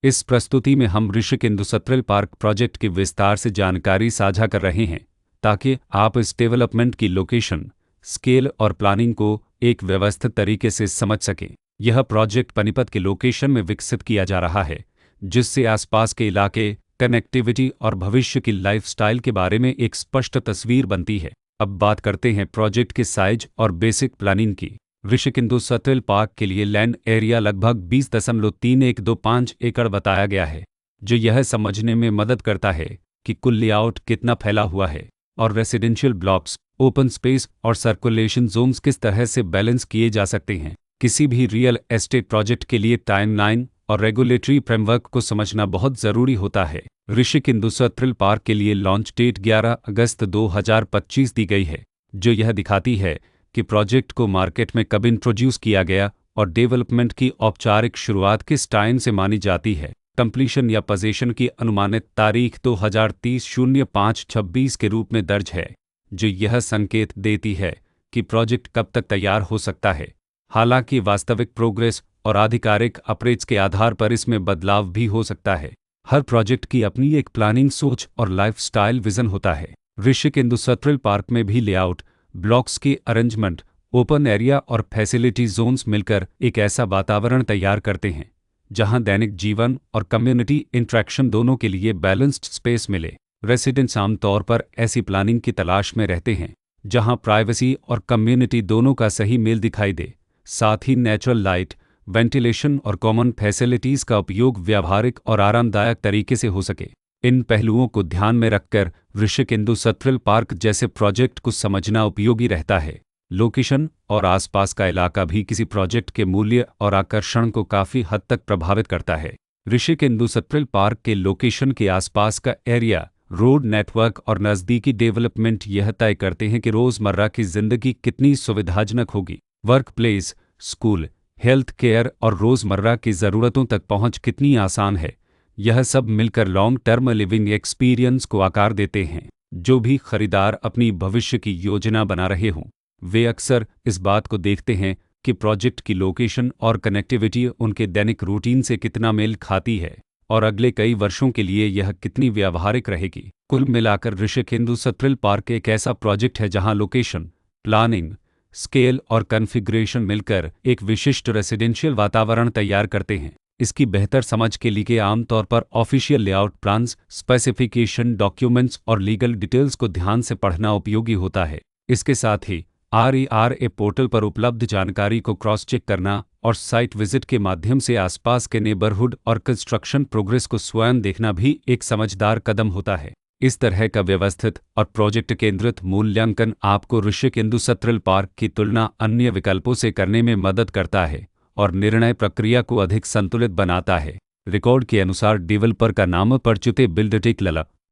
इस प्रस्तुति में हम ऋषिक इंदुस्ट्रियल पार्क प्रोजेक्ट की विस्तार से जानकारी साझा कर रहे हैं ताकि आप इस डेवलपमेंट की लोकेशन, स्केल और प्लानिंग को एक व्यवस्थित तरीके से समझ सकें। यह प्रोजेक्ट पानीपत के लोकेशन में विकसित किया जा रहा है, जिससे आसपास के इलाके, कनेक्टिविटी और भविष्य की लाइफस्टाइल के बारे में एक स्पष्ट तस्वीर बनती है। अब बात करते हैं प्रोजेक्ट के साइज और बेसिक प्लानिंग की। ऋषिक इंदुस्ट्रियल पार्क के लिए लैंड एरिया लगभग 20.3125 एकड़ बताया गया है, जो यह समझने में मदद करता है कि कुल लेआउट कितना फैला हुआ है और रेसिडेंशियल ब्लॉक्स, ओपन स्पेस और सर्कुलेशन जोन्स किस तरह से बैलेंस किए जा सकते हैं। किसी भी रियल एस्टेट प्रोजेक्ट के लिए टाइमलाइन और रेगुलेटरी फ्रेमवर्क को समझना बहुत ज़रूरी होता है। ऋषिक इंदुस्ट्रियल पार्क के लिए लॉन्च डेट 11 अगस्त 2025 दी गई है, जो यह दिखाती है कि प्रोजेक्ट को मार्केट में कब इंट्रोड्यूस किया गया और डेवलपमेंट की औपचारिक शुरुआत किस टाइम से मानी जाती है। कंप्लीशन या पोजीशन की अनुमानित तारीख 2030-05-26 के रूप में दर्ज है, जो यह संकेत देती है कि प्रोजेक्ट कब तक तैयार हो सकता है। हालांकि वास्तविक प्रोग्रेस और आधिकारिक अपडेट्स के आधार पर इसमें बदलाव भी हो सकता है। हर प्रोजेक्ट की अपनी एक प्लानिंग सोच और लाइफस्टाइल विजन होता है। ऋषिक इंदुस्ट्रियल पार्क में भी लेआउट, ब्लॉक्स की अरेंजमेंट, ओपन एरिया और फैसिलिटी जोन्स मिलकर एक ऐसा वातावरण तैयार करते हैं जहां दैनिक जीवन और कम्युनिटी इंटरेक्शन दोनों के लिए बैलेंस्ड स्पेस मिले। रेसिडेंट्स आमतौर पर ऐसी प्लानिंग की तलाश में रहते हैं जहां प्राइवेसी और कम्युनिटी दोनों का सही मेल दिखाई दे। साथ ही नेचुरल लाइट, वेंटिलेशन और कॉमन फैसिलिटीज़ का उपयोग व्यावहारिक और आरामदायक तरीके से हो सके। इन पहलुओं को ध्यान में रखकर ऋषिक इंदुस्ट्रियल पार्क जैसे प्रोजेक्ट को समझना उपयोगी रहता है। लोकेशन और आसपास का इलाका भी किसी प्रोजेक्ट के मूल्य और आकर्षण को काफ़ी हद तक प्रभावित करता है। ऋषिक इंदुस्ट्रियल पार्क के लोकेशन के आसपास का एरिया, रोड नेटवर्क और नज़दीकी डेवलपमेंट यह तय करते हैं कि रोज़मर्रा की ज़िंदगी कितनी सुविधाजनक होगी। Work place, school, health care और रोज़मर्रा की ज़रूरतों तक पहुंच कितनी आसान है। यह सब मिलकर लॉन्ग टर्म लिविंग एक्सपीरियंस को आकार देते हैं। जो भी खरीदार अपनी भविष्य की योजना बना रहे हों, वे अक्सर इस बात को देखते हैं कि प्रोजेक्ट की लोकेशन और कनेक्टिविटी उनके दैनिक रूटीन से कितना मेल खाती है और अगले कई वर्षों के लिए यह कितनी व्यावहारिक रहेगी। कुल मिलाकर ऋषिक इंदुस्ट्रियल पार्क एक ऐसा प्रोजेक्ट है जहां लोकेशन, प्लानिंग, स्केल और कॉन्फ़िगरेशन मिलकर एक विशिष्ट रेसिडेंशियल वातावरण तैयार करते हैं। इसकी बेहतर समझ के लिए आमतौर पर official layout plans, specification documents और लीगल डिटेल्स को ध्यान से पढ़ना उपयोगी होता है। इसके साथ ही RERA पोर्टल पर उपलब्ध जानकारी को क्रॉस चेक करना और साइट विजिट के माध्यम से आसपास के नेबरहुड और कंस्ट्रक्शन प्रोग्रेस को स्वयं देखना भी एक समझदार कदम होता है। इस तरह का व्यवस्थित और प्रोजेक्ट केंद्रित मूल्यांकन आपको ऋषिक इंदुस्ट्रियल पार्क की तुलना अन्य विकल्पों से करने में मदद करता है और निर्णय प्रक्रिया को अधिक संतुलित बनाता है। रिकॉर्ड के अनुसार डेवलपर का नाम परचुते बिल्डटेक लला